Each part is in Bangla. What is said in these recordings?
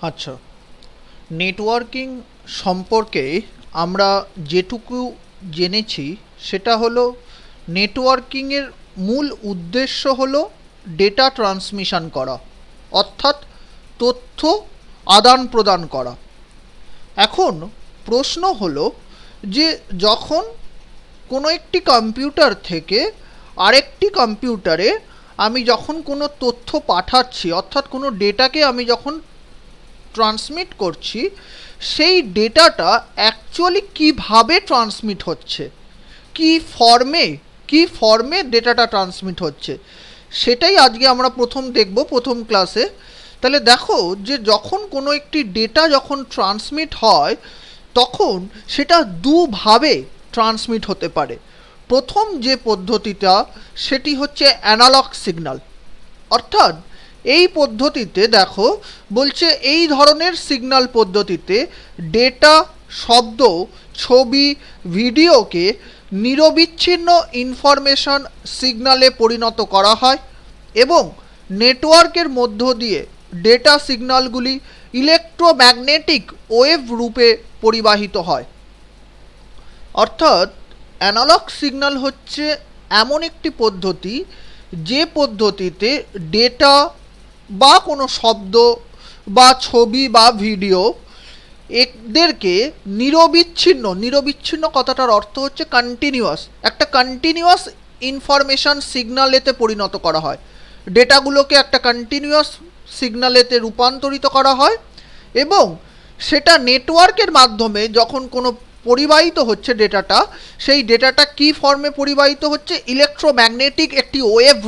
আচ্ছা, নেটওয়ার্কিং সম্পর্কে আমরা যেটুকু জেনেছি সেটা হলো নেটওয়ার্কিংয়ের মূল উদ্দেশ্য হলো ডেটা ট্রান্সমিশন করা, অর্থাৎ তথ্য আদান প্রদান করা। এখন প্রশ্ন হলো যে যখন কোনো একটি কম্পিউটার থেকে আরেকটি কম্পিউটারে আমি যখন কোনো তথ্য পাঠাচ্ছি, অর্থাৎ কোনো ডেটাকে আমি যখন ট্রান্সমিট করছি, সেই ডেটাটা অ্যাকচুয়ালি কীভাবে ট্রান্সমিট হচ্ছে, কী ফর্মে ডেটাটা ট্রান্সমিট হচ্ছে, সেটাই আজকে আমরা প্রথম দেখব প্রথম ক্লাসে। তাহলে দেখো যে যখন কোনো একটি ডেটা যখন ট্রান্সমিট হয় তখন সেটা দুভাবে ট্রান্সমিট হতে পারে। প্রথম যে পদ্ধতিটা সেটি হচ্ছে অ্যানালগ সিগন্যাল, অর্থাৎ এই পদ্ধতিতে দেখো বলছে এই ধরনের সিগন্যাল পদ্ধতিতে ডেটা, শব্দ, ছবি, ভিডিওকে নিরবিচ্ছিন্ন ইনফরমেশন সিগন্যালে পরিণত করা হয় এবং নেটওয়ার্কের মধ্য দিয়ে ডেটা সিগন্যালগুলি ইলেকট্রোম্যাগনেটিক ওয়েভ রূপে পরিবাহিত হয়। অর্থাৎ অ্যানালগ সিগন্যাল হচ্ছে এমন একটি পদ্ধতি যে পদ্ধতিতে ডেটা বা কোনো শব্দ বা ছবি বা ভিডিও এদেরকে নিরবিচ্ছিন্ন কথাটার অর্থ হচ্ছে কন্টিনিউয়াস, একটা কন্টিনিউয়াস ইনফরমেশান সিগন্যালেতে পরিণত করা হয়। ডেটাগুলোকে একটা কন্টিনিউয়াস সিগন্যালেতে রূপান্তরিত করা হয় এবং সেটা নেটওয়ার্কের মাধ্যমে যখন কোনো পরিবাহিত হচ্ছে ডেটাটা, সেই ডেটাটা কী ফর্মে পরিবাহিত হচ্ছে, ইলেকট্রোম্যাগনেটিক একটি ওয়েভ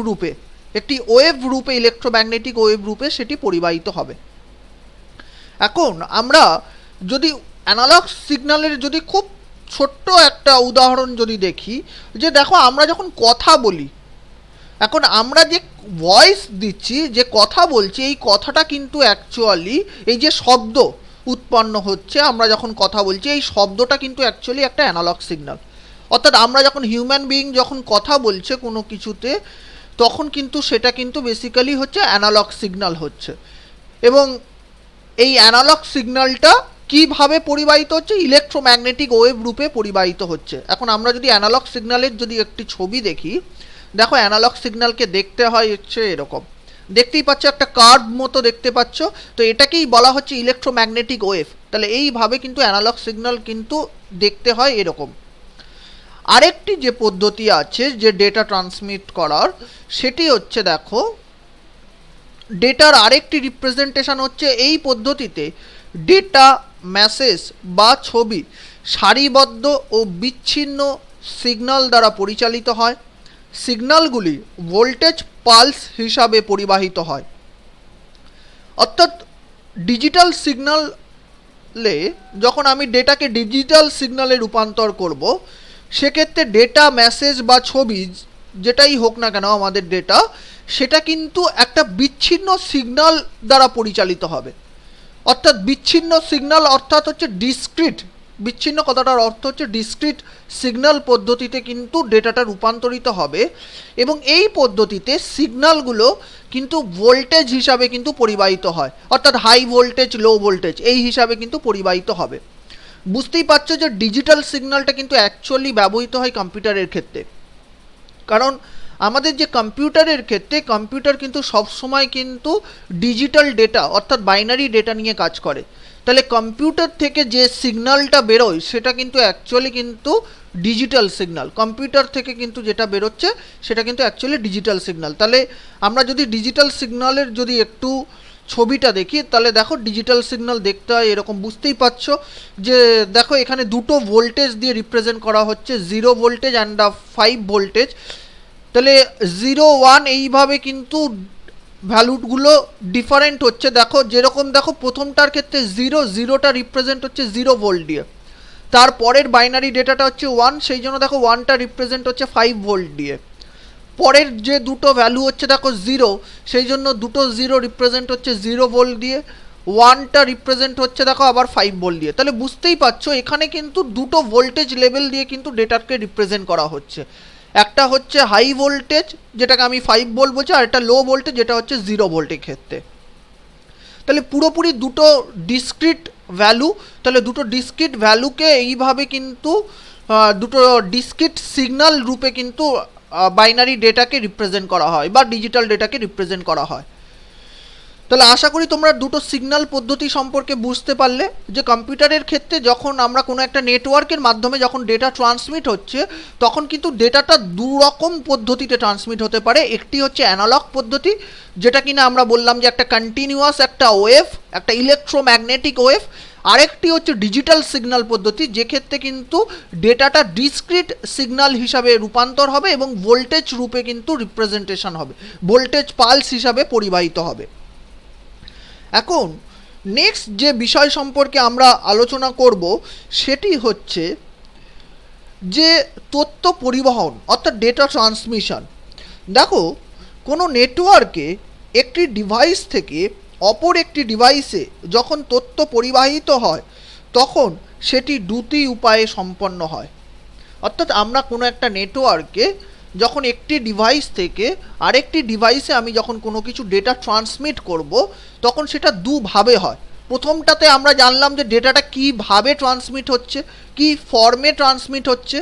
রূপে ইলেকট্রোম্যাগনেটিক ওয়েভ রূপে সেটি পরিবাহিত হবে। এখন আমরা যদি অ্যানালগ সিগন্যালের যদি খুব ছোট্ট একটা উদাহরণ যদি দেখি, যে দেখো আমরা যখন কথা বলি, এখন আমরা যে ভয়েস দিচ্ছি, যে কথা বলছি, এই কথাটা কিন্তু অ্যাকচুয়ালি এই যে শব্দ উৎপন্ন হচ্ছে আমরা যখন কথা বলছি, এই শব্দটা কিন্তু অ্যাকচুয়ালি একটা অ্যানালগ সিগন্যাল। অর্থাৎ আমরা যখন হিউম্যান বিইং যখন কথা বলছে কোনো কিছুতে, তখন কিন্তু সেটা কিন্তু বেসিক্যালি হচ্ছে অ্যানালগ সিগন্যাল হচ্ছে। এবং এই অ্যানালগ সিগন্যালটা কীভাবে পরিবাহিত হচ্ছে, ইলেকট্রোম্যাগনেটিক ওয়েভ রূপে পরিবাহিত হচ্ছে। এখন আমরা যদি অ্যানালগ সিগন্যালের যদি একটি ছবি দেখি, দেখো অ্যানালগ সিগন্যালকে দেখতে হয় হচ্ছে এরকম, দেখতেই পাচ্ছ একটা কার্ভ মতো দেখতে পাচ্ছ, তো এটাকেই বলা হচ্ছে ইলেকট্রোম্যাগনেটিক ওয়েভ। তাহলে এইভাবে কিন্তু অ্যানালগ সিগন্যাল কিন্তু দেখতে হয় এরকম। আরেকটি যে পদ্ধতি আছে যে ডেটা ট্রান্সমিট করার, সেটি হচ্ছে দেখো ডেটার আরেকটি রিপ্রেজেন্টেশন হচ্ছে এই পদ্ধতিতে ডেটা, মেসেজ বা ছবি সারিবদ্ধ ও বিচ্ছিন্ন সিগন্যাল দ্বারা পরিচালিত হয়। সিগন্যালগুলি ভোল্টেজ পালস হিসাবে পরিবাহিত হয়। অর্থাৎ ডিজিটাল সিগন্যালে যখন আমি ডেটাকে ডিজিটাল সিগন্যালে রূপান্তর করব, সেক্ষেত্রে ডেটা, মেসেজ বা ছবি যেটাই হোক না কেন আমাদের ডেটা, সেটা কিন্তু একটা বিচ্ছিন্ন সিগন্যাল দ্বারা পরিচালিত হবে। অর্থাৎ বিচ্ছিন্ন সিগন্যাল অর্থাৎ হচ্ছে ডিসক্রিট, বিচ্ছিন্ন কথাটার অর্থ হচ্ছে ডিসক্রিট সিগন্যাল পদ্ধতিতে কিন্তু ডেটাটা রূপান্তরিত হবে এবং এই পদ্ধতিতে সিগন্যালগুলো কিন্তু ভোল্টেজ হিসাবে কিন্তু পরিবাহিত হয়, অর্থাৎ হাই ভোল্টেজ, লো ভোল্টেজ এই হিসাবে কিন্তু পরিবাহিত হবে। বুঝতেই পারছো যে ডিজিটাল সিগন্যালটা কিন্তু অ্যাকচুয়ালি ব্যবহৃত হয় কম্পিউটারের ক্ষেত্রে, কারণ আমাদের যে কম্পিউটারের ক্ষেত্রে কম্পিউটার কিন্তু সবসময় কিন্তু ডিজিটাল ডেটা অর্থাৎ বাইনারি ডেটা নিয়ে কাজ করে। তাহলে কম্পিউটার থেকে যে সিগন্যালটা বেরোয় সেটা কিন্তু অ্যাকচুয়ালি কিন্তু ডিজিটাল সিগন্যাল, কম্পিউটার থেকে কিন্তু যেটা বেরোচ্ছে সেটা কিন্তু অ্যাকচুয়ালি ডিজিটাল সিগন্যাল। তাহলে আমরা যদি ডিজিটাল সিগন্যালের যদি একটু ছবিটা দেখি, তাহলে দেখো ডিজিটাল সিগন্যাল দেখতে হয় এরকম, বুঝতেই পারছো যে দেখো এখানে দুটো ভোল্টেজ দিয়ে রিপ্রেজেন্ট করা হচ্ছে, 0 ভোল্টেজ অ্যান্ড 5 ভোল্টেজ। তাহলে 0, 1 এইভাবে কিন্তু ভ্যালুগুলো ডিফারেন্ট হচ্ছে। দেখো যেরকম দেখো প্রথমটার ক্ষেত্রে 0টা রিপ্রেজেন্ট হচ্ছে 0 ভোল্ট দিয়ে, তারপরের বাইনারি ডেটাটা হচ্ছে 1, সেই জন্য দেখো 1টা রিপ্রেজেন্ট হচ্ছে 5 ভোল্ট দিয়ে। পরের যে দুটো ভ্যালু হচ্ছে দেখো 0, সেই জন্য দুটো 0 রিপ্রেজেন্ট হচ্ছে 0 ভোল্ট দিয়ে, 1টা রিপ্রেজেন্ট হচ্ছে দেখো আবার 5 ভোল্ট দিয়ে। তাহলে বুঝতেই পারছো এখানে কিন্তু দুটো ভোল্টেজ লেভেল দিয়ে কিন্তু ডেটাকে রিপ্রেজেন্ট করা হচ্ছে। একটা হচ্ছে হাই ভোল্টেজ যেটাকে আমি 5 ভোল্ট বলছি, আর একটা লো ভোল্টেজ যেটা হচ্ছে 0 ভোল্টের ক্ষেত্রে। তাহলে পুরোপুরি দুটো ডিসক্রিট ভ্যালু, তাহলে দুটো ডিসক্রিট ভ্যালুকে এইভাবে কিন্তু দুটো ডিসক্রিট সিগন্যাল রূপে কিন্তু বাইনারি ডেটাকে রিপ্রেজেন্ট করা হয় বা ডিজিটাল ডেটাকে রিপ্রেজেন্ট করা হয়। তাহলে আশা করি তোমরা দুটো সিগন্যাল পদ্ধতি সম্পর্কে বুঝতে পারলে যে কম্পিউটারের ক্ষেত্রে যখন আমরা কোনো একটা নেটওয়ার্কের মাধ্যমে যখন ডেটা ট্রান্সমিট হচ্ছে তখন কিন্তু ডেটাটা দু রকম পদ্ধতিতে ট্রান্সমিট হতে পারে। একটি হচ্ছে অ্যানালগ পদ্ধতি, যেটা কিনা আমরা বললাম যে একটা কন্টিনিউয়াস একটা ওয়েভ, একটা ইলেকট্রোম্যাগনেটিক ওয়েভ। আরেকটি হচ্ছে ডিজিটাল সিগন্যাল পদ্ধতি, যেক্ষেত্রে কিন্তু ডেটাটা ডিসক্রিট সিগন্যাল হিসাবে রূপান্তর হবে এবং ভোল্টেজ রূপে কিন্তু রিপ্রেজেন্টেশন হবে, ভোল্টেজ পালস হিসাবে পরিবাহিত হবে। এখন নেক্সট যে বিষয় সম্পর্কে আমরা আলোচনা করব সেটি হচ্ছে যে তথ্য পরিবহন অর্থাৎ ডেটা ট্রান্সমিশন। দেখো, কোনো নেটওয়ার্কে একটি ডিভাইস থেকে অপর একটি ডিভাইসে যখন তথ্য পরিবাহিত হয় তখন সেটি দুটি উপায়ে সম্পন্ন হয়। অর্থাৎ আমরা কোনো একটা নেটওয়ার্কে যখন একটি ডিভাইস থেকে আরেকটি ডিভাইসে আমি যখন কোনো কিছু ডেটা ট্রান্সমিট করব তখন সেটা দুভাবে হয়। প্রথমটাতে আমরা জানলাম যে ডেটাটা কীভাবে ট্রান্সমিট হচ্ছে, কী ফর্মে ট্রান্সমিট হচ্ছে।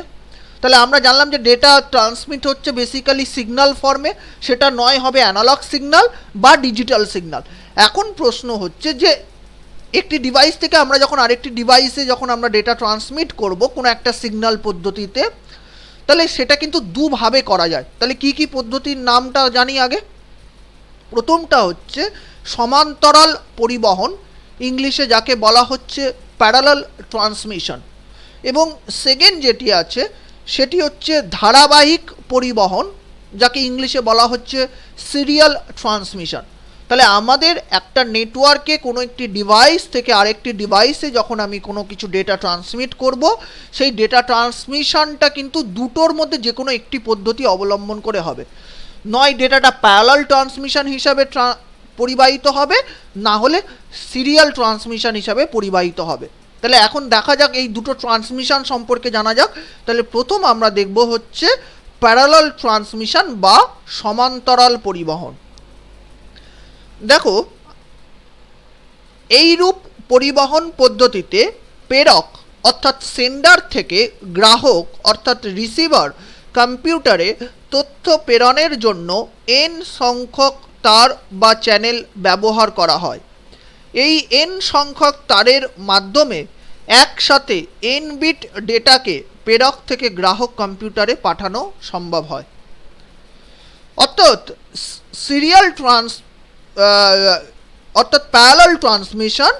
তাহলে আমরা জানলাম যে ডেটা ট্রান্সমিট হচ্ছে বেসিক্যালি সিগন্যাল ফর্মে, সেটা নয় হবে অ্যানালগ সিগন্যাল বা ডিজিটাল সিগন্যাল। এখন প্রশ্ন হচ্ছে যে একটি ডিভাইস থেকে আমরা যখন আরেকটি ডিভাইসে যখন আমরা ডেটা ট্রান্সমিট করব কোনো একটা সিগন্যাল পদ্ধতিতে, তাহলে সেটা কিন্তু দুভাবে করা যায়। তাহলে কি কি পদ্ধতির নামটা জানি আগে। প্রথমটা হচ্ছে সমান্তরাল পরিবহন, ইংলিশে যাকে বলা হচ্ছে প্যারালাল ট্রান্সমিশন, এবং সেকেন্ড যেটি আছে সেটি হচ্ছে ধারাবাহিক পরিবহন, যাকে ইংলিশে বলা হচ্ছে সিরিয়াল ট্রান্সমিশন। তাহলে আমাদের একটা নেটওয়ার্কে কোনো একটি ডিভাইস থেকে আরেকটি ডিভাইসে যখন আমি কোনো কিছু ডেটা ট্রান্সমিট করব সেই ডেটা ট্রান্সমিশনটা কিন্তু দুটোর মধ্যে যে কোনো একটি পদ্ধতি অবলম্বন করে হবে। নয় ডেটাটা প্যারালাল ট্রান্সমিশন হিসাবে পরিবাহিত হবে, না হলে সিরিয়াল ট্রান্সমিশন হিসাবে পরিবাহিত হবে। তাহলে এখন দেখা যাক এই দুটো ট্রান্সমিশন সম্পর্কে জানা যাক। তাহলে প্রথম আমরা দেখব হচ্ছে প্যারালাল ট্রান্সমিশন বা সমান্তরাল পরিবহন। দেখো, এইরূপ পরিবহন পদ্ধতিতে প্রেরক অর্থাৎ সেন্ডার থেকে গ্রাহক অর্থাৎ রিসিভার কম্পিউটারে তথ্য প্রেরণের জন্য এন সংখ্যক তার বা চ্যানেল ব্যবহার করা হয়। এই এন সংখ্যক তারের মাধ্যমে একসাথে এন বিট ডেটাকে প্রেরক থেকে গ্রাহক কম্পিউটারে পাঠানো সম্ভব হয়। অর্থাৎ সিরিয়াল অর্থাৎ প্যারালাল ট্রান্সমিশন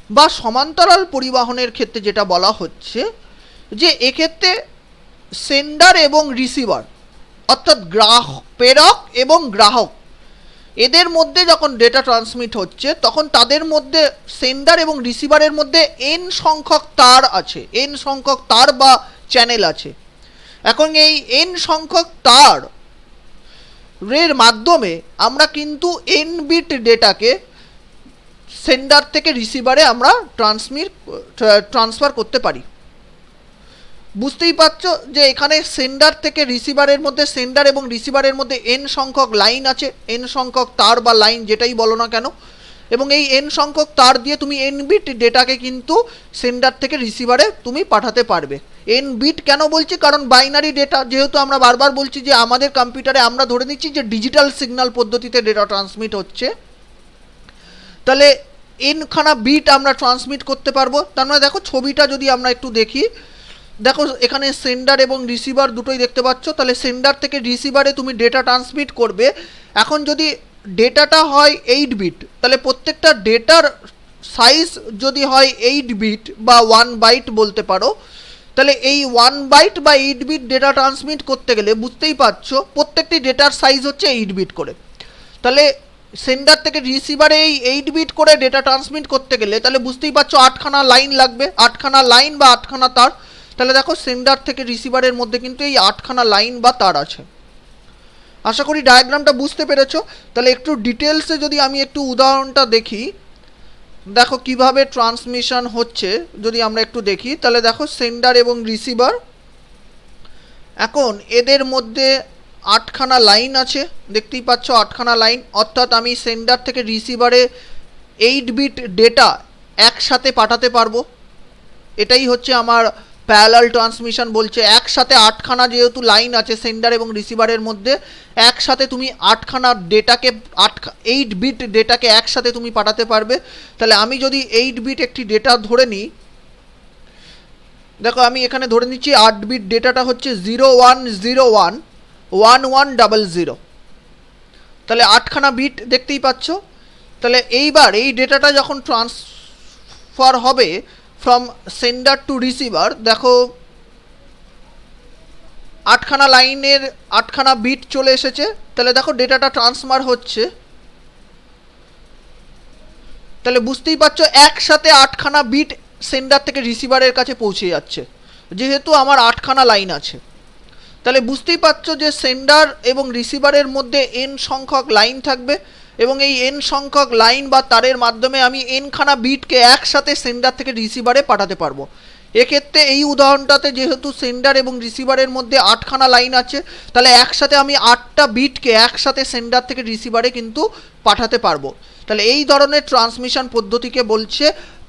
বা সমান্তরাল পরিবহনের ক্ষেত্রে যেটা বলা হচ্ছে যে এক্ষেত্রে সেন্ডার এবং রিসিভার অর্থাৎ প্রেরক এবং গ্রাহক এদের মধ্যে যখন ডেটা ট্রান্সমিট হচ্ছে তখন তাদের মধ্যে সেন্ডার এবং রিসিভারের মধ্যে এন সংখ্যক তার আছে, এন সংখ্যক তার বা চ্যানেল আছে। এখন এই এন সংখ্যক তার এর মাধ্যমে আমরা কিন্তু এন বিট ডেটাকে সেন্ডার থেকে রিসিভারে আমরা ট্রান্সফার করতে পারি। বুঝতেই পারছো যে এখানে সেন্ডার থেকে রিসিভারের মধ্যে, সেন্ডার এবং রিসিভারের মধ্যে এন সংখ্যক লাইন আছে, এন সংখ্যক তার বা লাইন যেটাই বলো না কেন, এবং এই এন সংখ্যক তার দিয়ে তুমি এন বিট ডেটাকে কিন্তু সেন্ডার থেকে রিসিভারে তুমি পাঠাতে পারবে। এন বিট কেন বলছি, কারণ বাইনারি ডেটা, যেহেতু আমরা বারবার বলছি যে আমাদের কম্পিউটারে আমরা ধরে নিচ্ছি যে ডিজিটাল সিগন্যাল পদ্ধতিতে ডেটা ট্রান্সমিট হচ্ছে, তাহলে এনখানা বিট আমরা ট্রান্সমিট করতে পারবো। তার মানে দেখো ছবিটা যদি আমরা একটু দেখি, দেখো এখানে সেন্ডার এবং রিসিভার দুটোই দেখতে পাচ্ছ। তাহলে সেন্ডার থেকে রিসিভারে তুমি ডেটা ট্রান্সমিট করবে। এখন যদি ডেটাটা হয় 8 বিট, তাহলে প্রত্যেকটা ডেটার সাইজ যদি হয় 8 বিট বা 1 বাইট বলতে পারো, তাহলে এই 1 বাইট বা 8 বিট ডেটা ট্রান্সমিট করতে গেলে বুঝতেই পারছো প্রত্যেকটি ডেটার সাইজ হচ্ছে 8 বিট করে। তাহলে সেন্ডার থেকে রিসিভারে এই 8 বিট করে ডেটা ট্রান্সমিট করতে গেলে তাহলে বুঝতেই পারছো 8খানা লাইন লাগবে, 8খানা লাইন বা 8খানা তার। তাহলে দেখো সেন্ডার থেকে রিসিভারের মধ্যে কিন্তু এই 8খানা লাইন বা তার আছে। আশা করি ডায়াগ্রামটা বুঝতে পেরেছো। তাহলে একটু ডিটেলসে যদি আমি একটু উদাহরণটা দেখি, দেখো কিভাবে ট্রান্সমিশন হচ্ছে যদি আমরা একটু দেখি, তাহলে দেখো সেন্ডার এবং রিসিভার, এখন এদের মধ্যে 8খানা লাইন আছে, দেখতেই পাচ্ছ 8খানা লাইন। অর্থাৎ আমি সেন্ডার থেকে রিসিভারে 8 বিট ডেটা একসাথে পাঠাতে পারবো। এটাই হচ্ছে আমার প্যারালাল ট্রান্সমিশন বলছে। একসাথে 8খানা যেহেতু লাইন আছে সেন্ডার এবং রিসিভারের মধ্যে, একসাথে তুমি 8খানা ডেটাকে 8 বিট ডেটাকে একসাথে তুমি পাঠাতে পারবে। তাহলে আমি যদি 8 বিট একটি ডেটা ধরে নিই, দেখো আমি এখানে ধরে নিচ্ছি 8 বিট ডেটাটা হচ্ছে 01011100। তাহলে 8খানা বিট দেখতেই পাচ্ছ। তাহলে এইবার এই ডেটাটা যখন ট্রান্সফার হবে ফ্রম সেন্ডার টু রিসিভার, দেখো 8খানা লাইনের 8খানা বিট চলে এসেছে। তাহলে দেখো ডেটাটা ট্রান্সফার হচ্ছে। তাহলে বুঝতেই পারছো একসাথে 8খানা বিট সেন্ডার থেকে রিসিভারের কাছে পৌঁছে যাচ্ছে, যেহেতু আমার 8খানা লাইন আছে। তাহলে বুঝতেই পারছো যে সেন্ডার এবং রিসিভারের মধ্যে n সংখ্যক লাইন থাকবে, এবং এই n সংখ্যক লাইন বা তারের মাধ্যমে আমি nখানা বিটকে একসাথে সেন্ডার থেকে রিসিভারে পাঠাতে পারবো। এক্ষেত্রে এই উদাহরণটাতে যেহেতু সেন্ডার এবং রিসিভারের মধ্যে 8খানা লাইন আছে, তাহলে একসাথে আমি 8টা বিটকে একসাথে সেন্ডার থেকে রিসিভারে কিন্তু পাঠাতে পারবো। তাহলে এই ধরনের ট্রান্সমিশন পদ্ধতিকে বলছে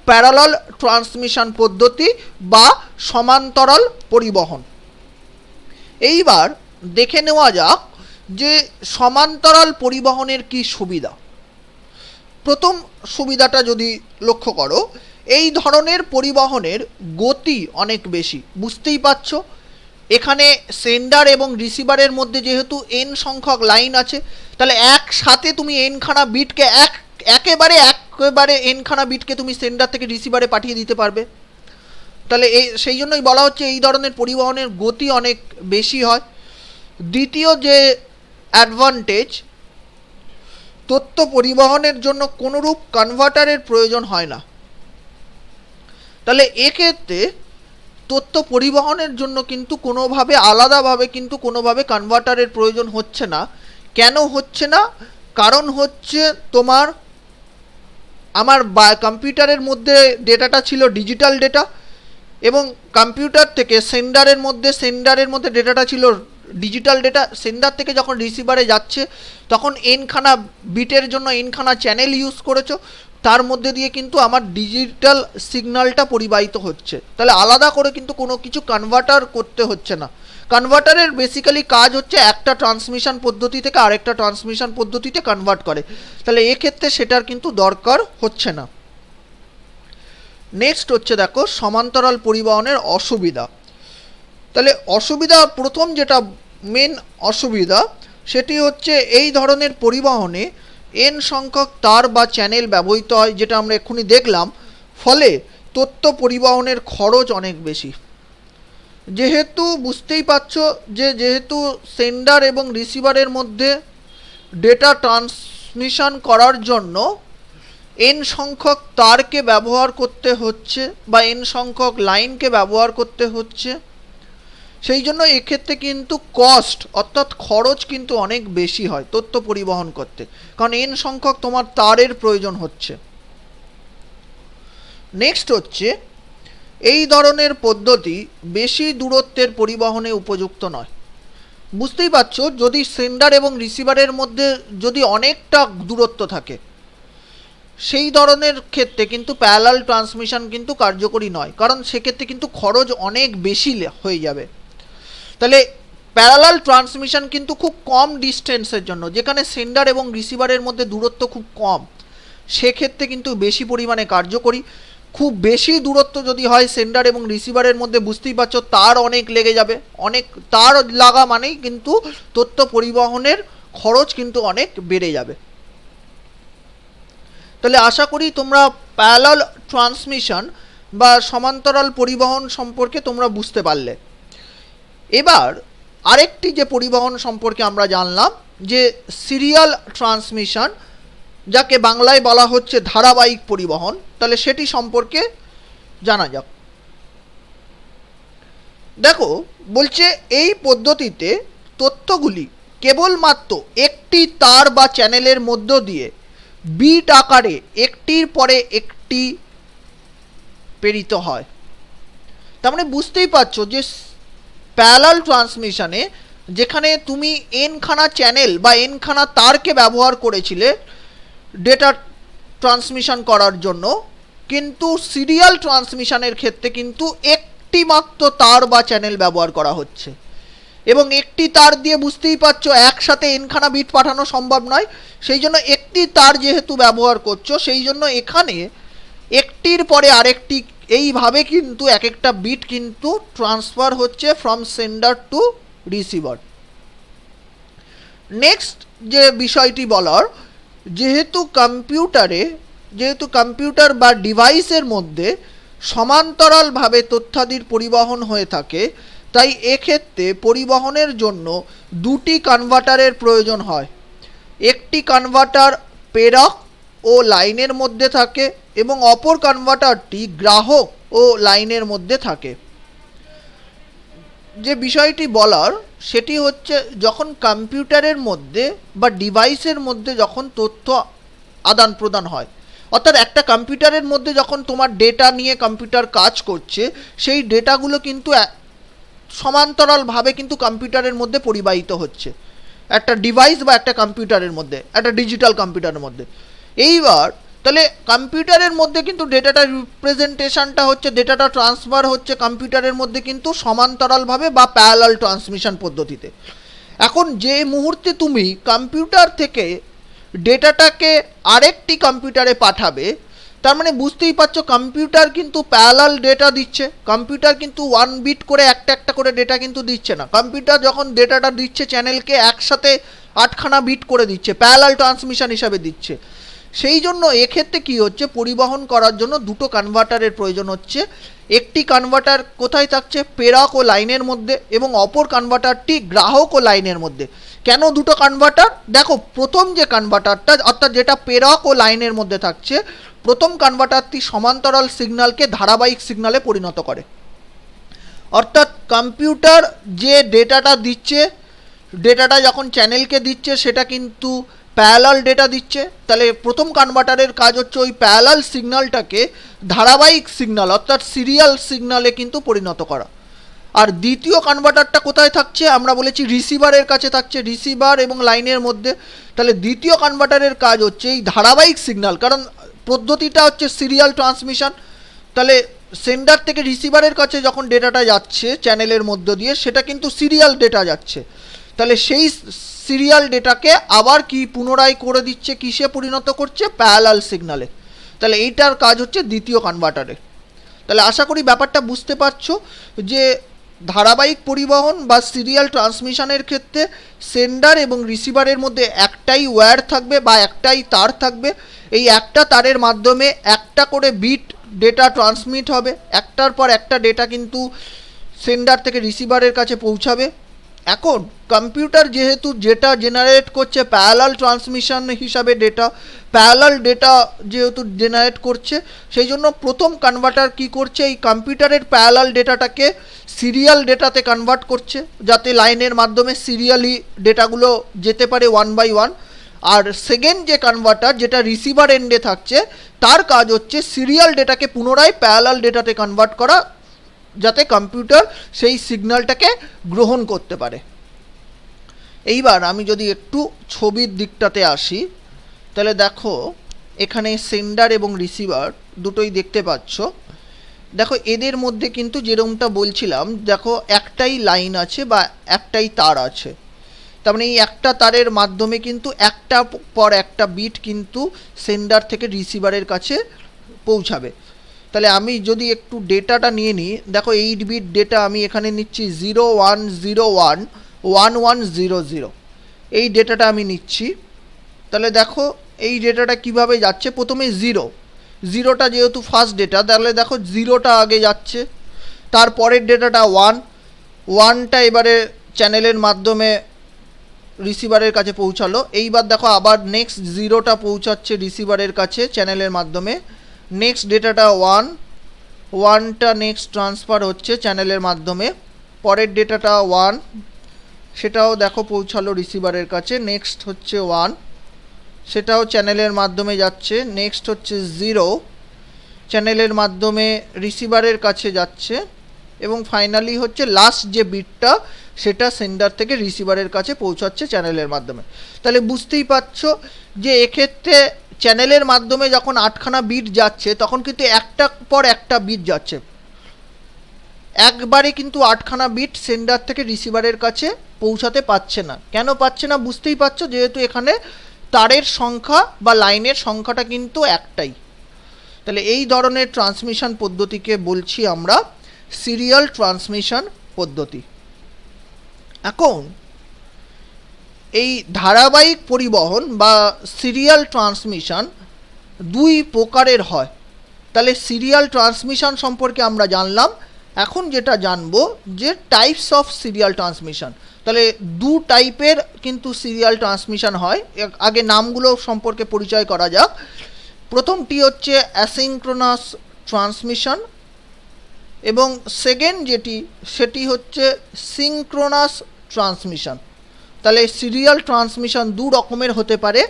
প্যারালাল ট্রান্সমিশন পদ্ধতি বা সমান্তরাল পরিবহন। এইবার দেখে নেওয়া যাক যে সমান্তরাল পরিবহনের কি সুবিধা। প্রথম সুবিধাটা যদি লক্ষ্য করো, এই ধরনের পরিবহনের গতি অনেক বেশি। বুঝতেই পারছো এখানে সেন্ডার এবং রিসিভারের মধ্যে যেহেতু n সংখ্যক লাইন আছে, তাহলে একসাথে তুমি nখানা বিটকে একেবারে nখানা বিটকে তুমি সেন্ডার থেকে রিসিভারে পাঠিয়ে দিতে পারবে। তাহলে সেই জন্যই বলা হচ্ছে এই ধরনের পরিবহনের গতি অনেক বেশি হয়। দ্বিতীয় যে অ্যাডভান্টেজ, তথ্য পরিবহনের জন্য কোনোরূপ কনভার্টারের প্রয়োজন হয় না। তাহলে এক্ষেত্রে তথ্য পরিবহনের জন্য কিন্তু কোনোভাবে আলাদাভাবে কিন্তু কোনোভাবে কনভার্টারের প্রয়োজন হচ্ছে না। কেন হচ্ছে না? কারণ হচ্ছে আমার কম্পিউটারের মধ্যে ডেটাটা ছিল ডিজিটাল ডেটা, এবং কম্পিউটার থেকে সেন্ডারের মধ্যে ডেটাটা ছিল ডিজিটাল ডেটা। সেন্ডার থেকে যখন রিসিভারে যাচ্ছে তখন nখানা বিটের জন্য nখানা চ্যানেল ইউজ করেছো, তার মধ্যে দিয়ে কিন্তু আমার ডিজিটাল সিগন্যালটা পরিবাহিত হচ্ছে। তাহলে আলাদা করে কিন্তু কোনো কিছু কনভার্টার করতে হচ্ছে না। কনভার্টারের বেসিক্যালি কাজ হচ্ছে একটা ট্রান্সমিশন পদ্ধতি থেকে আরেকটা ট্রান্সমিশন পদ্ধতিতে কনভার্ট করে। তাহলে এক্ষেত্রে সেটার কিন্তু দরকার হচ্ছে না। নেক্সট হচ্ছে দেখো সমান্তরাল পরিবহনের অসুবিধা। তাহলে অসুবিধা, প্রথম যেটা মেন অসুবিধা সেটি হচ্ছে এই ধরনের পরিবহনে n সংখ্যক তার বা চ্যানেল ব্যবহৃত হয়, যেটা আমরা এক্ষুনি দেখলাম। ফলে তথ্য পরিবহনের খরচ অনেক বেশি। যেহেতু বুঝতেই পারছো যে যেহেতু সেন্ডার এবং রিসিভারের মধ্যে ডেটা ট্রান্সমিশন করার জন্য n সংখ্যক তারকে ব্যবহার করতে হচ্ছে বা n সংখ্যক লাইনকে ব্যবহার করতে হচ্ছে, সেই জন্য এক্ষেত্রে কিন্তু কস্ট অর্থাৎ খরচ কিন্তু অনেক বেশি হয় তথ্য পরিবহন করতে, কারণ n সংখ্যক তোমার তারের প্রয়োজন হচ্ছে। নেক্সট হচ্ছে এই ধরনের পদ্ধতি বেশি দূরত্বের পরিবহনে উপযুক্ত নয়। বুঝতেই পারছো যদি সেন্ডার এবং রিসিভারের মধ্যে যদি অনেকটা দূরত্ব থাকে, সেই ধরনের ক্ষেত্রে কিন্তু প্যারালাল ট্রান্সমিশন কিন্তু কার্যকরী নয়, কারণ সেক্ষেত্রে কিন্তু খরচ অনেক বেশি হয়ে যাবে। তাহলে প্যারালাল ট্রান্সমিশন কিন্তু খুব কম ডিস্টেন্সের জন্য, যেখানে সেন্ডার এবং রিসিভারের মধ্যে দূরত্ব খুব কম, সেক্ষেত্রে কিন্তু বেশি পরিমাণে কার্যকরী। খুব বেশি দূরত্ব যদি হয় সেন্ডার এবং রিসিভারের মধ্যে, বুঝতেই পারছো তার অনেক লেগে যাবে। অনেক তার লাগা মানেই কিন্তু তথ্য পরিবহনের খরচ কিন্তু অনেক বেড়ে যাবে। তাহলে আশা করি তোমরা প্যারালাল ট্রান্সমিশন বা সমান্তরাল পরিবহন সম্পর্কে তোমরা বুঝতে পারলে। এবার আরেকটি যে পরিবহন সম্পর্কে আমরা জানলাম যে সিরিয়াল ট্রান্সমিশন, যাকে বাংলায় বলা হচ্ছে ধারাবাহিক পরিবহন, তাহলে সেটি সম্পর্কে জানা যাক। দেখো বলছে এই পদ্ধতিতে তথ্যগুলি কেবলমাত্র একটি তার বা চ্যানেলের মধ্য দিয়ে বিট আকারে একটির পরে একটি প্রেরিত হয়। তার মানে বুঝতেই পারছো যে প্যারালাল ট্রান্সমিশনে যেখানে তুমি nখানা চ্যানেল বা nখানা তারকে ব্যবহার করেছিলে ডেটা ট্রান্সমিশন করার জন্য, কিন্তু সিরিয়াল ট্রান্সমিশনের ক্ষেত্রে কিন্তু একটি মাত্র তার বা চ্যানেল ব্যবহার করা হচ্ছে, এবং একটি তার দিয়ে বুঝতেই পারছো একসাথে এনখানা বিট পাঠানো সম্ভব নয়। সেই জন্য একটি তার যেহেতু ব্যবহার করছো, সেই জন্য এখানে একটির পরে আরেকটি এইভাবে কিন্তু এক একটা বিট কিন্তু ট্রান্সফার হচ্ছে from sender to receiver. Next যে বিষয়টি বলার, যেহেতু কম্পিউটার বা ডিভাইসের মধ্যে সমান্তরালভাবে তথ্যাদির পরিবহন হয়ে থাকে, তাই এক্ষেত্রে পরিবহনের জন্য দুটি কনভার্টারের প্রয়োজন হয়। একটি কনভার্টার প্রেরক ও লাইনের মধ্যে থাকে এবং অপর কনভার্টারটি গ্রাহক ও লাইনের মধ্যে থাকে। যে বিষয়টি বলার সেটি হচ্ছে, যখন কম্পিউটারের মধ্যে বা ডিভাইসের মধ্যে যখন তথ্য আদান প্রদান হয়, অর্থাৎ একটা কম্পিউটারের মধ্যে যখন তোমার ডেটা নিয়ে কম্পিউটার কাজ করছে, সেই ডেটাগুলো কিন্তু সমান্তরালভাবে কিন্তু কম্পিউটারের মধ্যে পরিবাহিত হচ্ছে, একটা ডিভাইস বা একটা কম্পিউটারের মধ্যে, একটা ডিজিটাল কম্পিউটারের মধ্যে। এইবার তাহলে কম্পিউটারের মধ্যে কিন্তু ডেটাটা রিপ্রেজেন্টেশনটা হচ্ছে, ডেটাটা ট্রান্সফার হচ্ছে কম্পিউটারের মধ্যে কিন্তু সমান্তরালভাবে বা প্যারালাল ট্রান্সমিশন পদ্ধতিতে। এখন যে মুহূর্তে তুমি কম্পিউটার থেকে ডেটাটাকে আরেকটি কম্পিউটারে পাঠাবে, তার মানে বুঝতেই পারছো কম্পিউটার কিন্তু প্যারালাল ডেটা দিচ্ছে, কম্পিউটার কিন্তু 1 বিট করে একটা করে ডেটা কিন্তু দিচ্ছে না। কম্পিউটার যখন ডেটাটা দিচ্ছে চ্যানেলকে একসাথে 8খানা বিট করে দিচ্ছে, প্যারালাল ট্রান্সমিশন হিসাবে দিচ্ছে। সেই জন্য এক্ষেত্রে কি হচ্ছে, পরিবহন করার জন্য দুটো কনভার্টারের প্রয়োজন হচ্ছে। একটি কনভার্টার কোথায় থাকছে, প্রেরক ও লাইনের মধ্যে, এবং অপর কনভার্টারটি গ্রাহক ও লাইনের মধ্যে। কেন দুটো কনভার্টার? দেখো, প্রথম যে কনভার্টারটা অর্থাৎ যেটা প্রেরক ও লাইনের মধ্যে থাকছে, প্রথম কনভার্টারটি সমান্তরাল সিগন্যালকে ধারাবাহিক সিগন্যালে পরিণত করে। অর্থাৎ কম্পিউটার যে ডেটাটা দিচ্ছে, ডেটাটা যখন চ্যানেলকে দিচ্ছে সেটা কিন্তু প্যারালাল ডেটা দিচ্ছে। তাহলে প্রথম কনভার্টারের কাজ হচ্ছে ওই প্যারালাল সিগন্যালটাকে ধারাবাহিক সিগন্যাল অর্থাৎ সিরিয়াল সিগন্যালে কিন্তু পরিণত করা। আর দ্বিতীয় কনভার্টারটা কোথায় থাকছে, আমরা বলেছি রিসিভারের কাছে থাকছে, রিসিভার এবং লাইনের মধ্যে। তাহলে দ্বিতীয় কনভার্টারের কাজ হচ্ছে এই ধারাবাহিক সিগন্যাল, কারণ পদ্ধতিটা হচ্ছে সিরিয়াল ট্রান্সমিশন। তাহলে সেন্ডার থেকে রিসিভারের কাছে যখন ডেটাটা যাচ্ছে চ্যানেলের মধ্য দিয়ে, সেটা কিন্তু সিরিয়াল ডেটা যাচ্ছে। তাহলে সেই সিরিয়াল ডেটাকে আবার কি পুনরায় করে দিচ্ছে, কিসে পরিণত করছে, প্যারালাল সিগন্যালে। তাহলে এইটার কাজ হচ্ছে দ্বিতীয় কনভার্টারের। তাহলে আশা করি ব্যাপারটা বুঝতে পারছো যে ধারাবাহিক পরিবহন বা সিরিয়াল ট্রান্সমিশনের ক্ষেত্রে সেন্ডার এবং রিসিভারের মধ্যে একটাই ওয়্যার থাকবে বা একটাই তার থাকবে। এই একটা তারের মাধ্যমে একটা করে বিট ডেটা ট্রান্সমিট হবে, একটার পর একটা ডেটা কিন্তু সেন্ডার থেকে রিসিভারের কাছে পৌঁছাবে। এখন কম্পিউটার যেহেতু যেটা জেনারেট করছে প্যারালাল ট্রান্সমিশন হিসাবে প্যারালাল ডেটা যেহেতু জেনারেট করছে, সেই জন্য প্রথম কনভার্টার কি করছে, এই কম্পিউটারের প্যারালাল ডেটাটাকে সিরিয়াল ডেটাতে কনভার্ট করছে, যাতে লাইনের মাধ্যমে সিরিয়ালি ডেটাগুলো যেতে পারে 1 বাই 1। আর সেকেন্ড যে কনভার্টার যেটা রিসিভার এন্ডে থাকছে, তার কাজ হচ্ছে সিরিয়াল ডেটাকে পুনরায় প্যারালাল ডেটাতে কনভার্ট করা, যাতে কম্পিউটার সেই সিগন্যালটাকে গ্রহণ করতে পারে। এইবার আমি যদি একটু ছবির দিকটাতে আসি, তাহলে দেখো এখানে সেন্ডার এবং রিসিভার দুটোই দেখতে পাচ্ছ। দেখো এদের মধ্যে কিন্তু যেরকমটা বলছিলাম, দেখো একটাই লাইন আছে বা একটাই তার আছে। তার মানে এই একটা তারের মাধ্যমে কিন্তু একটা পর একটা বিট কিন্তু সেন্ডার থেকে রিসিভারের কাছে পৌঁছাবে। তাহলে আমি যদি একটু ডেটাটা নিয়ে নিই, দেখো 8 বিট ডেটা আমি এখানে নিচ্ছি 01011100, এই ডেটাটা আমি নিচ্ছি। তাহলে দেখো এই ডেটাটা কিভাবে যাচ্ছে, প্রথমে জিরোটা যেহেতু ফার্স্ট ডেটা, তাহলে দেখো জিরোটা আগে যাচ্ছে, তারপরের ডেটাটা 1টা এবারে চ্যানেলের মাধ্যমে রিসিভারের কাছে পৌঁছালো। এইবার দেখো আবার নেক্সট জিরোটা পৌঁছাচ্ছে রিসিভারের কাছে চ্যানেলের মাধ্যমে, নেক্সট ডেটাটা 1টা নেক্সট ট্রান্সফার হচ্ছে চ্যানেলের মাধ্যমে, পরের ডেটাটা 1 সেটাও দেখো পৌঁছালো রিসিভারের কাছে, নেক্সট হচ্ছে 1 সেটাও চ্যানেলের মাধ্যমে যাচ্ছে, নেক্সট হচ্ছে 0 চ্যানেলের মাধ্যমে রিসিভারের কাছে যাচ্ছে, এবং ফাইনালি হচ্ছে লাস্ট যে বিটটা সেটা সেন্ডার থেকে রিসিভারের কাছে পৌঁছাচ্ছে চ্যানেলের মাধ্যমে। তাহলে বুঝতেই পারছো যে এক্ষেত্রে চ্যানেলের মাধ্যমে যখন 8খানা বিট যাচ্ছে তখন কিন্তু একটার পর একটা বিট যাচ্ছে, একবারে কিন্তু 8খানা বিট সেন্ডার থেকে রিসিভারের কাছে পৌঁছাতে পারছে না। কেন পাচ্ছে না বুঝতেই পারছো, যেহেতু এখানে তারের সংখ্যা বা লাইনের সংখ্যাটা কিন্তু একটাই। তাহলে এই ধরনের ট্রান্সমিশন পদ্ধতিকে বলছি আমরা সিরিয়াল ট্রান্সমিশন পদ্ধতি। এখন এই ধারাবাহিক পরিবহন বা সিরিয়াল ট্রান্সমিশন দুই প্রকারের হয়। তাহলে সিরিয়াল ট্রান্সমিশন সম্পর্কে আমরা জানলাম। এখন যেটা জানবো যে টাইপস অফ সিরিয়াল ট্রান্সমিশন। তাহলে দু টাইপের কিন্তু সিরিয়াল ট্রান্সমিশন হয়। আগে নামগুলো সম্পর্কে পরিচয় করা যাক। প্রথমটি হচ্ছে অ্যাসিঙ্ক্রোনাস ট্রান্সমিশন এবং সেকেন্ড সেটি হচ্ছে সিঙ্ক্রোনাস ট্রান্সমিশন। তাহলে সিরিয়াল ট্রান্সমিশন দু রকমের হতে পারে,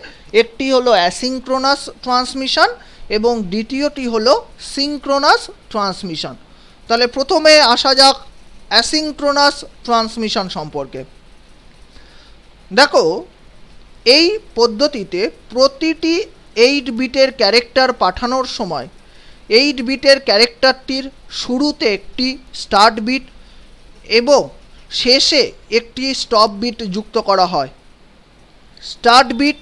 একটি হলো অ্যাসিঙ্ক্রোনাস ট্রান্সমিশন এবং দ্বিতীয়টি হলো সিঙ্ক্রোনাস ট্রান্সমিশন। তাহলে প্রথমে আসা যাক অ্যাসিঙ্ক্রোনাস ট্রান্সমিশন সম্পর্কে। দেখো, এই পদ্ধতিতে প্রতিটি 8 বিটের ক্যারেক্টার পাঠানোর সময় 8 বিটের ক্যারেক্টারটির শুরুতে একটি স্টার্ট বিট এবং শেষে একটি স্টপ বিট যুক্ত করা হয়। স্টার্ট বিট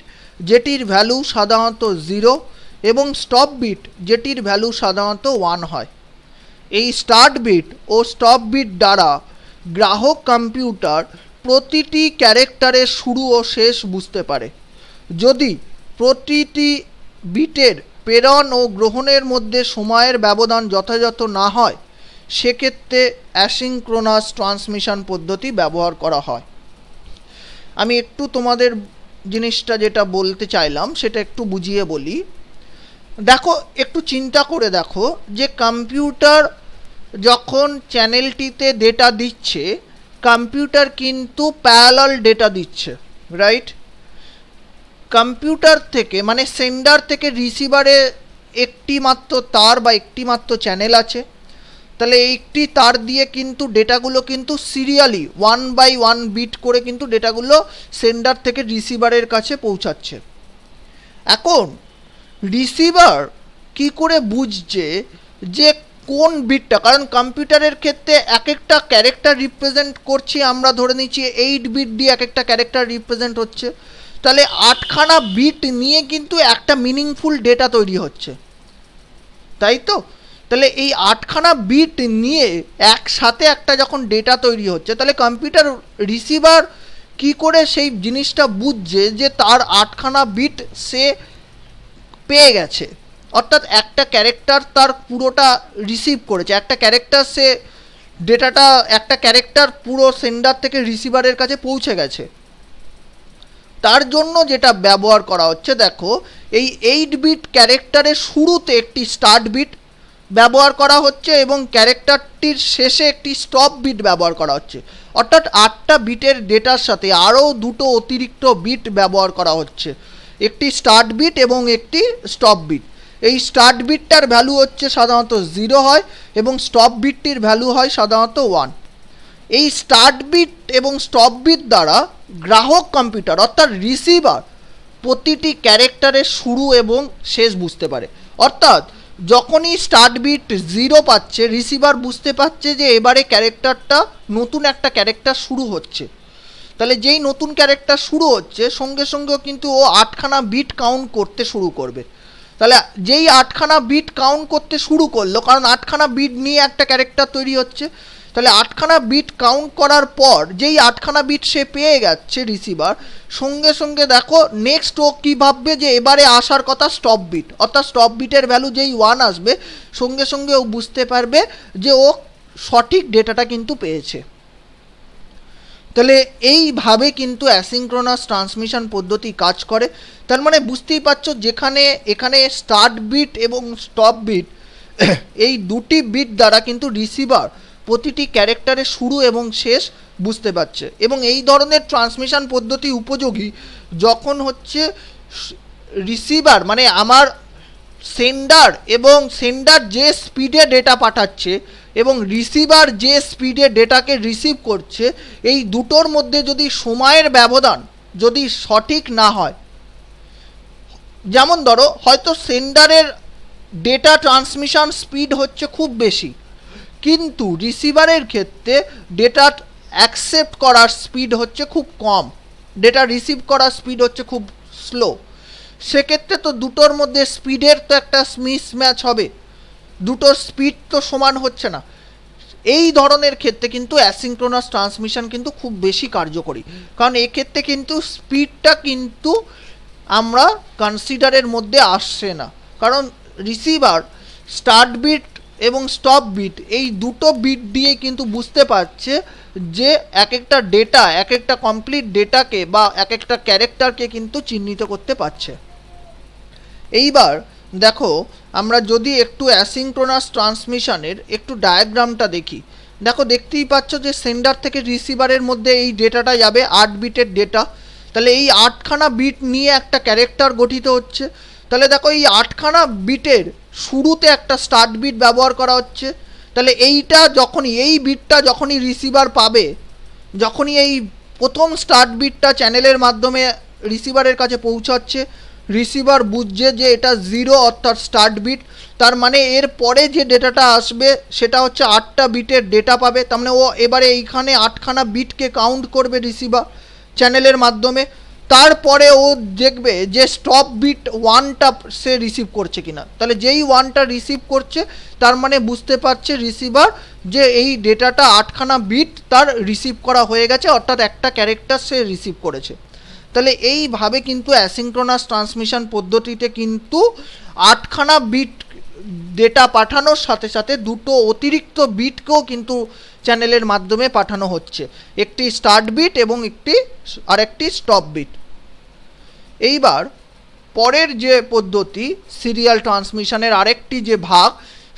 যেটির ভ্যালু সাধারণত 0 এবং স্টপ বিট যেটির ভ্যালু সাধারণত 1 হয়। এই স্টার্ট বিট ও স্টপ বিট দ্বারা গ্রাহক কম্পিউটার প্রতিটি ক্যারেক্টারের শুরু ও শেষ বুঝতে পারে। যদি প্রতিটি বিটের প্রেরণ ও গ্রহণের মধ্যে সময়ের ব্যবধান যথাযথ না হয়, সেক্ষেত্রে অ্যাসিঙ্ক্রোনাস ট্রান্সমিশন পদ্ধতি ব্যবহার করা হয়। আমি একটু তোমাদের জিনিসটা যেটা বলতে চাইলাম সেটা একটু বুঝিয়ে বলি। দেখো, একটু চিন্তা করে দেখো যে কম্পিউটার যখন চ্যানেলটিতে ডেটা দিচ্ছে, কম্পিউটার কিন্তু প্যারালাল ডেটা দিচ্ছে, রাইট? কম্পিউটার থেকে মানে সেন্ডার থেকে রিসিভারে একটি মাত্র তার বা একটি মাত্র চ্যানেল আছে। তাহলে একটি তার দিয়ে কিন্তু ডেটাগুলো কিন্তু সিরিয়ালি 1 বাই 1 বিট করে কিন্তু ডেটাগুলো সেন্ডার থেকে রিসিভারের কাছে পৌঁছাচ্ছে। এখন রিসিভার কি করে বুঝছে যে কোন বিটটা, কারণ কম্পিউটারের ক্ষেত্রে এক একটা ক্যারেক্টার রিপ্রেজেন্ট করছি, আমরা ধরে নিচ্ছি 8 বিট দিয়ে এক একটা ক্যারেক্টার রিপ্রেজেন্ট হচ্ছে। তাহলে 8খানা বিট নিয়ে কিন্তু একটা মিনিংফুল ডেটা তৈরি হচ্ছে, তাই তো? তাহলে এই 8খানা বিট নিয়ে একসাথে একটা যখন ডেটা তৈরি হচ্ছে, তাহলে কম্পিউটার রিসিভার কি করে সেই জিনিসটা বুঝছে যে তার 8খানা বিট সে পেয়ে গেছে, অর্থাৎ একটা ক্যারেক্টার তার পুরোটা রিসিভ করেছে, একটা ক্যারেক্টার সে ডেটাটা একটা ক্যারেক্টার পুরো সেন্ডার থেকে রিসিভারের কাছে পৌঁছে গেছে। তার জন্য যেটা ব্যবহার করা হচ্ছে, দেখো, এই 8 বিট ক্যারেক্টারের শুরুতে একটি স্টার্ট বিট ব্যবহার করা হচ্ছে এবং ক্যারেক্টারটির শেষে একটি স্টপ বিট ব্যবহার করা হচ্ছে। অর্থাৎ 8টা বিটের ডেটার সাথে আরও দুটো অতিরিক্ত বিট ব্যবহার করা হচ্ছে, একটি স্টার্ট বিট এবং একটি স্টপ বিট। এই স্টার্ট বিটটার ভ্যালু হচ্ছে সাধারণত 0 হয় এবং স্টপ বিটটির ভ্যালু হয় সাধারণত 1। এই স্টার্ট বিট এবং স্টপ বিট দ্বারা গ্রাহক কম্পিউটার অর্থাৎ রিসিভার প্রতিটি ক্যারেক্টারের শুরু এবং শেষ বুঝতে পারে। অর্থাৎ যখনই স্টার্ট বিট 0 পাচ্ছে, রিসিভার বুঝতে পারছে যে এবারে ক্যারেক্টারটা নতুন একটা ক্যারেক্টার শুরু হচ্ছে। তাহলে যেই নতুন ক্যারেক্টার শুরু হচ্ছে সঙ্গে সঙ্গেও কিন্তু ও 8খানা বিট কাউন্ট করতে শুরু করবে। তাহলে যেই 8খানা বিট কাউন্ট করতে শুরু করলো, কারণ 8খানা বিট নিয়ে একটা ক্যারেক্টার তৈরি হচ্ছে, তাহলে 8খানা বিট কাউন্ট করার পর যেই 8খানা বিট সে পেয়ে গেছে রিসিভার, সঙ্গে সঙ্গে দেখো নেক্সট ও কী ভাববে যে এবারে আসার কথা স্টপ বিট, অর্থাৎ স্টপ বিটের ভ্যালু যেই 1 আসবে সঙ্গে সঙ্গে ও বুঝতে পারবে যে ও সঠিক ডেটাটা কিন্তু পেয়েছে। তাহলে এইভাবে কিন্তু অ্যাসিঙ্ক্রোনাস ট্রান্সমিশন পদ্ধতি কাজ করে। তার মানে বুঝতেই পারছো, যেখানে এখানে স্টার্ট বিট এবং স্টপ বিট এই দুটি বিট দ্বারা কিন্তু রিসিভার প্রতিটি ক্যারেক্টারের শুরু এবং শেষ বুঝতে পারছে। এবং এই ধরনের ট্রান্সমিশন পদ্ধতি উপযোগী যখন হচ্ছে রিসিভার মানে আমার সেন্ডার যে স্পিডে ডেটা পাঠাচ্ছে এবং রিসিভার যে স্পিডে ডেটাকে রিসিভ করছে, এই দুটোর মধ্যে যদি সময়ের ব্যবধান যদি সঠিক না হয়, যেমন ধরো হয়তো সেন্ডারের ডেটা ট্রান্সমিশন স্পিড হচ্ছে খুব বেশি, কিন্তু রিসিভারের ক্ষেত্রে ডেটা অ্যাকসেপ্ট করার স্পিড হচ্ছে খুব কম, ডেটা রিসিভ করার স্পিড হচ্ছে খুব স্লো। সেক্ষেত্রে তো দুটোর মধ্যে স্পিডের তো একটা মিসম্যাচ হবে, দুটোর স্পিড তো সমান হচ্ছে না। এই ধরনের ক্ষেত্রে কিন্তু অ্যাসিঙ্ক্রোনাস ট্রান্সমিশন কিন্তু খুব বেশি কার্যকরী, কারণ এক্ষেত্রে কিন্তু স্পিডটা কিন্তু আমরা কনসিডারের মধ্যে আসছে না, কারণ রিসিভার স্টার্ট বিট এবং স্টপ বিট এই দুটো বিট দিয়ে কিন্তু বুঝতে পারছে যে এক একটা ডেটা, এক একটা কমপ্লিট ডেটাকে বা এক একটা ক্যারেক্টারকে কিন্তু চিহ্নিত করতে পারছে। এইবার দেখো আমরা যদি একটু অ্যাসিঙ্ক্রোনাস ট্রান্সমিশনের একটু ডায়াগ্রামটা দেখি, দেখো দেখতেই পাচ্ছ যে সেন্ডার থেকে রিসিভারের মধ্যে এই ডেটাটা যাবে 8 বিটের ডেটা, তাহলে এই 8খানা বিট নিয়ে একটা ক্যারেক্টার গঠিত হচ্ছে। তাহলে দেখো এই 8খানা বিটের শুরুতে একটা স্টার্ট বিট ব্যবহার করা হচ্ছে, তাহলে এইটা যখনই এই বিটটা যখনই রিসিভার পাবে, যখনই এই প্রথম স্টার্ট বিটটা চ্যানেলের মাধ্যমে রিসিভারের কাছে পৌঁছাচ্ছে, রিসিভার বুঝছে যে এটা 0 অর্থাৎ স্টার্ট বিট, তার মানে এর পরে যে ডেটাটা আসবে সেটা হচ্ছে 8টা বিটের ডেটা পাবে, তার মানে ও এবারে এইখানে 8খানা বিটকে কাউন্ট করবে রিসিভার চ্যানেলের মাধ্যমে। তারপরে ও দেখবে যে স্টপ বিট 1টা সে রিসিভ করছে কিনা, তাহলে যেই 1টা রিসিভ করছে তার মানে বুঝতে পারছে রিসিভার যে এই ডেটাটা 8খানা বিট তার রিসিভ করা হয়ে গেছে, অর্থাৎ একটা ক্যারেক্টার সে রিসিভ করেছে। তাহলে এইভাবে কিন্তু অ্যাসিঙ্ক্রোনাস ট্রান্সমিশন পদ্ধতিতে কিন্তু 8খানা বিট ডেটা পাঠানোর সাথে সাথে দুটো অতিরিক্ত বিটকেও কিন্তু চ্যানেলের মাধ্যমে পাঠানো হচ্ছে, একটি স্টার্ট বিট এবং আরেকটি স্টপ বিট। এইবার পরের যে পদ্ধতি সিরিয়াল ট্রান্সমিশনের আরেকটি যে ভাগ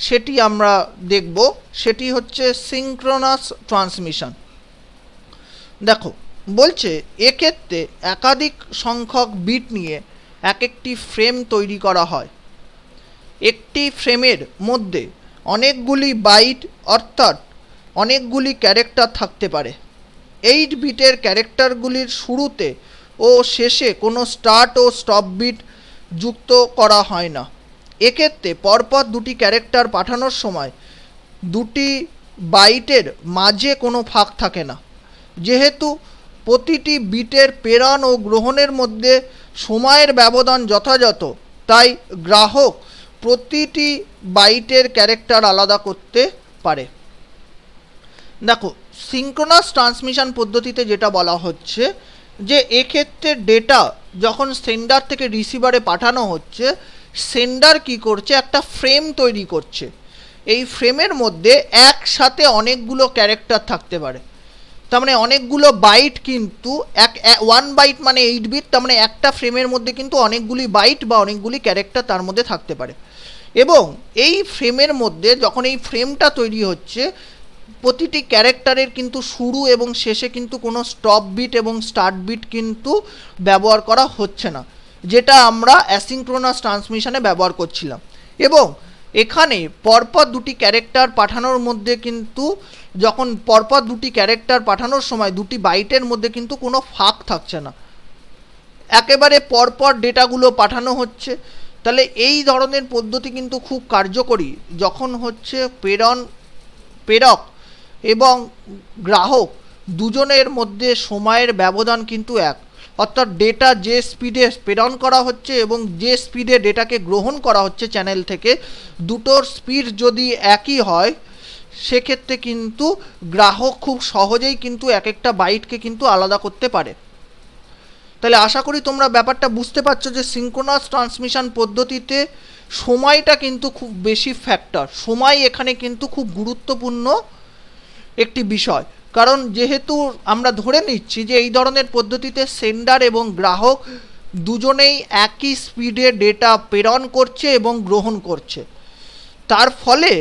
সেটি আমরা দেখব, সেটি হচ্ছে সিঙ্ক্রোনাস ট্রান্সমিশন। দেখো বলছে এক্ষেত্রে একাধিক সংখ্যক বিট নিয়ে এক একটি ফ্রেম তৈরি করা হয়। একটি ফ্রেমের মধ্যে অনেকগুলি বাইট অর্থাৎ অনেকগুলি ক্যারেক্টার থাকতে পারে। 8 বিটের ক্যারেক্টারগুলির শুরুতে ও শেষে কোনো স্টার্ট ও স্টপ বিট যুক্ত করা হয় না। এক্ষেত্রে পরপর দুটি ক্যারেক্টার পাঠানোর সময় দুটি বাইটের মাঝে কোনো ফাঁক থাকে না। যেহেতু প্রতিটি বিটের প্রেরণ ও গ্রহণের মধ্যে সময়ের ব্যবধান যথাযথ, তাই গ্রাহক প্রতিটি বাইটের ক্যারেক্টার আলাদা করতে পারে। দেখো সিঙ্ক্রোনাস ট্রান্সমিশন পদ্ধতিতে যেটা বলা হচ্ছে যে এক্ষেত্রে ডেটা যখন সেন্ডার থেকে রিসিভারে পাঠানো হচ্ছে, সেন্ডার কি করছে, একটা ফ্রেম তৈরি করছে। এই ফ্রেমের মধ্যে একসাথে অনেকগুলো ক্যারেক্টার থাকতে পারে, তার মানে অনেকগুলো বাইট, কিন্তু 1 বাইট মানে 8 বিট, তার মানে একটা ফ্রেমের মধ্যে কিন্তু অনেকগুলি বাইট বা অনেকগুলি ক্যারেক্টার তার মধ্যে থাকতে পারে। এবং এই ফ্রেমের মধ্যে যখন এই ফ্রেমটা তৈরি হচ্ছে, প্রতিটি ক্যারেক্টারের কিন্তু শুরু এবং শেষে কিন্তু কোনো স্টপ বিট এবং স্টার্ট বিট কিন্তু ব্যবহার করা হচ্ছে না, যেটা আমরা অ্যাসিঙ্ক্রোনাস ট্রান্সমিশনে ব্যবহার করছিলাম। এবং এখানে পরপর দুটি ক্যারেক্টার পাঠানোর মধ্যে কিন্তু যখন পরপর দুটি ক্যারেক্টার পাঠানোর সময় দুটি বাইটের মধ্যে কিন্তু কোনো ফাঁক থাকছে না, একেবারে পরপর ডেটাগুলো পাঠানো হচ্ছে। তাহলে এই ধরনের পদ্ধতি কিন্তু খুব কার্যকরী যখন হচ্ছে প্রেরক এবং গ্রাহক দুজনের মধ্যে সময়ের ব্যবধান কিন্তু এক, অর্থাৎ ডেটা যে স্পিডে প্রেরণ করা হচ্ছে এবং যে স্পিডে ডেটাকে গ্রহণ করা হচ্ছে চ্যানেল থেকে, দুটোর স্পিড যদি একই হয় সেক্ষেত্রে কিন্তু গ্রাহক খুব সহজেই কিন্তু এক একটা বাইটকে কিন্তু আলাদা করতে পারে। তাহলে আশা করি তোমরা ব্যাপারটা বুঝতে পারছো যে সিঙ্ক্রোনাস ট্রান্সমিশন পদ্ধতিতে সময়টা কিন্তু খুব বেশি ফ্যাক্টর, সময় এখানে কিন্তু খুব গুরুত্বপূর্ণ একটি বিষয়। কারণ যেহেতু আমরা ধরে নিচ্ছি যে এই ধরনের পদ্ধতিতে সেন্ডার এবং গ্রাহক দুজনেই একই স্পিডে ডেটা প্রেরণ করছে এবং গ্রহণ করছে, তার ফলে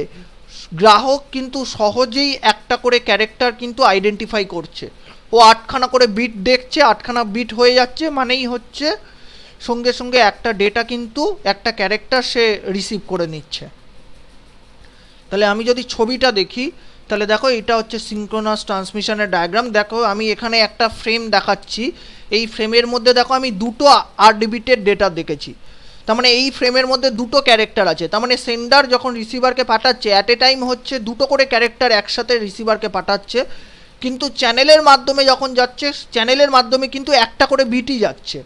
গ্রাহক কিন্তু সহজেই একটা করে ক্যারেক্টার কিন্তু আইডেন্টিফাই করছে। ও 8খানা করে বিট দেখছে, 8খানা বিট হয়ে যাচ্ছে মানেই হচ্ছে সঙ্গে সঙ্গে একটা ডেটা কিন্তু একটা ক্যারেক্টার সে রিসিভ করে নিচ্ছে। তাহলে আমি যদি ছবিটা দেখি, তাহলে দেখো এটা হচ্ছে সিঙ্ক্রোনাস ট্রান্সমিশনের ডায়াগ্রাম। দেখো আমি এখানে একটা ফ্রেম দেখাচ্ছি, এই ফ্রেমের মধ্যে দেখো আমি দুটো 8 বিটের ডেটা দেখেছি। তার মানে এই ফ্রেমের মধ্যে দুটো ক্যারেক্টার আছে, তার মানে সেন্ডার যখন রিসিভারকে পাঠাচ্ছে অ্যাট এ টাইম হচ্ছে দুটো করে ক্যারেক্টার একসাথে রিসিভারকে পাঠাচ্ছে, কিন্তু চ্যানেলের মাধ্যমে যখন যাচ্ছে চ্যানেলের মাধ্যমে কিন্তু একটা করে বিটই যাচ্ছে।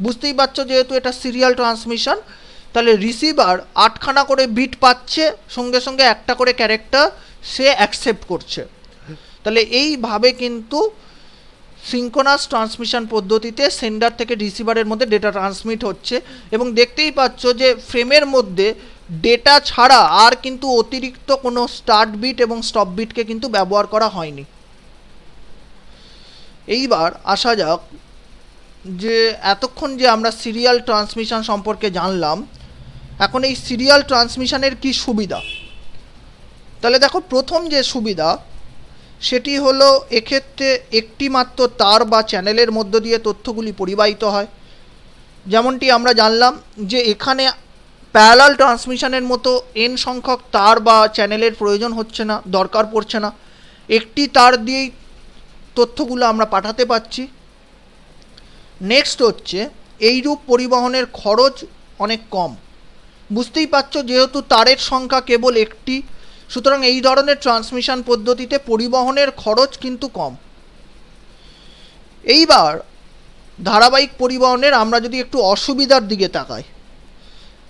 বুঝতেই পারছো যেহেতু এটা সিরিয়াল ট্রান্সমিশন, তাহলে রিসিভার 8খানা করে বিট পাচ্ছে, সঙ্গে সঙ্গে একটা করে ক্যারেক্টার সে অ্যাকসেপ্ট করছে। তাহলে এইভাবে কিন্তু সিঙ্ক্রোনাস ট্রান্সমিশন পদ্ধতিতে সেন্ডার থেকে রিসিভারের মধ্যে ডেটা ট্রান্সমিট হচ্ছে। এবং দেখতেই পাচ্ছ যে ফ্রেমের মধ্যে ডেটা ছাড়া আর কিন্তু অতিরিক্ত কোনো স্টার্ট বিট এবং স্টপ বিটকে কিন্তু ব্যবহার করা হয়নি। এইবার আসা যাক যে এতক্ষণ যে আমরা সিরিয়াল ট্রান্সমিশন সম্পর্কে জানলাম, এখন এই সিরিয়াল ট্রান্সমিশনের কি সুবিধা। তাহলে দেখো, প্রথম যে সুবিধা সেটি হলো এক্ষেত্রে একটি মাত্র তার বা চ্যানেলের মধ্য দিয়ে তথ্যগুলি পরিবাহিত হয়। যেমনটি আমরা জানলাম যে এখানে প্যারালাল ট্রান্সমিশনের মতো এন সংখ্যক তার বা চ্যানেলের প্রয়োজন হচ্ছে না, দরকার পড়ছে না, একটি তার দিয়েই তথ্যগুলো আমরা পাঠাতে পারছি। নেক্সট হচ্ছে এইরূপ পরিবহনের খরচ অনেক কম। বুঝতেই পারছো যেহেতু তারের সংখ্যা কেবল একটি, সুতরাং এই ধরনের ট্রান্সমিশন পদ্ধতিতে পরিবহনের খরচ কিন্তু কম। এইবার ধারাবাহিক পরিবহনের আমরা যদি একটু অসুবিধার দিকে তাকাই,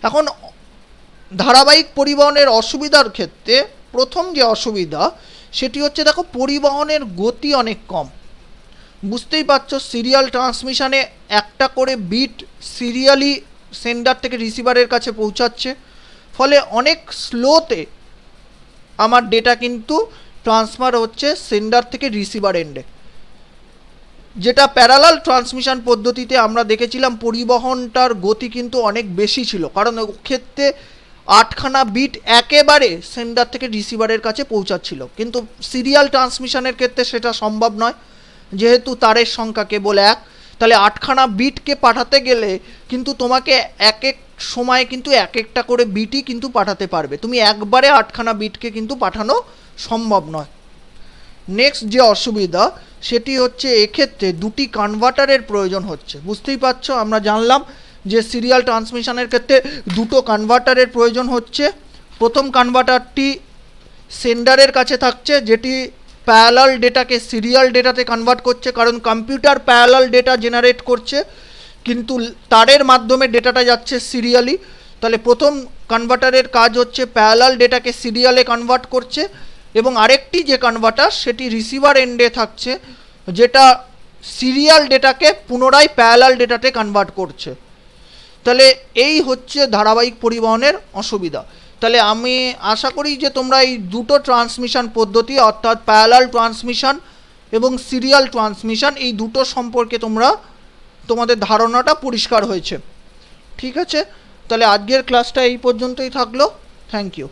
এখন ধারাবাহিক পরিবহনের অসুবিধার ক্ষেত্রে প্রথম যে অসুবিধা সেটি হচ্ছে দেখো, পরিবহনের গতি অনেক কম। বুঝতেই পারছো সিরিয়াল ট্রান্সমিশনে একটা করে বিট সিরিয়ালি সেন্ডার থেকে রিসিভারের কাছে পৌঁছাচ্ছে, ফলে অনেক স্লোতে আমার ডেটা কিন্তু ট্রান্সফার হচ্ছে সেন্ডার থেকে রিসিভার এন্ডে। যেটা প্যারালাল ট্রান্সমিশন পদ্ধতিতে আমরা দেখেছিলাম পরিবহনটার গতি কিন্তু অনেক বেশি ছিল, কারণ ক্ষেত্রে 8খানা বিট একেবারে সেন্ডার থেকে রিসিভারের কাছে পৌঁছাচ্ছিল। কিন্তু সিরিয়াল ট্রান্সমিশনের ক্ষেত্রে সেটা সম্ভব নয়, যেহেতু তারের সংখ্যা কেবল 1। তাহলে 8খানা বিটকে পাঠাতে গেলে কিন্তু তোমাকে এক এক সময়ে কিন্তু এক একটা করে বিটই কিন্তু পাঠাতে পারবে, তুমি একবারে 8খানা বিটকে কিন্তু পাঠানো সম্ভব নয়। নেক্সট যে অসুবিধা সেটি হচ্ছে এক্ষেত্রে দুটি কনভার্টারের প্রয়োজন হচ্ছে। বুঝতেই পারছো আমরা জানলাম যে সিরিয়াল ট্রান্সমিশনের ক্ষেত্রে দুটো কনভার্টারের প্রয়োজন হচ্ছে। প্রথম কনভার্টারটি সেন্ডারের কাছে থাকছে, যেটি প্যারালাল ডেটাকে সিরিয়াল ডেটাতে কনভার্ট করছে, কারণ কম্পিউটার প্যারালাল ডেটা জেনারেট করছে কিন্তু তারের মাধ্যমে ডেটাটা যাচ্ছে সিরিয়ালি। তাহলে প্রথম কনভার্টারের কাজ হচ্ছে প্যারালাল ডেটাকে সিরিয়ালে কনভার্ট করছে, এবং আরেকটি যে কনভার্টার সেটি রিসিভার এন্ডে থাকছে, যেটা সিরিয়াল ডেটাকে পুনরায় প্যারালাল ডেটাতে কনভার্ট করছে। তাহলে এই হচ্ছে ধারাবাহিক পরিবহনের অসুবিধা। তাহলে আমি আশা করি যে তোমরা এই দুটো ট্রান্সমিশন পদ্ধতি অর্থাৎ প্যারালাল ট্রান্সমিশন এবং সিরিয়াল ট্রান্সমিশন এই দুটো সম্পর্কে তোমাদের ধারণাটা পরিষ্কার হয়েছে। ঠিক আছে, তাহলে আজকের ক্লাসটা এই পর্যন্তই থাকলো। Thank you.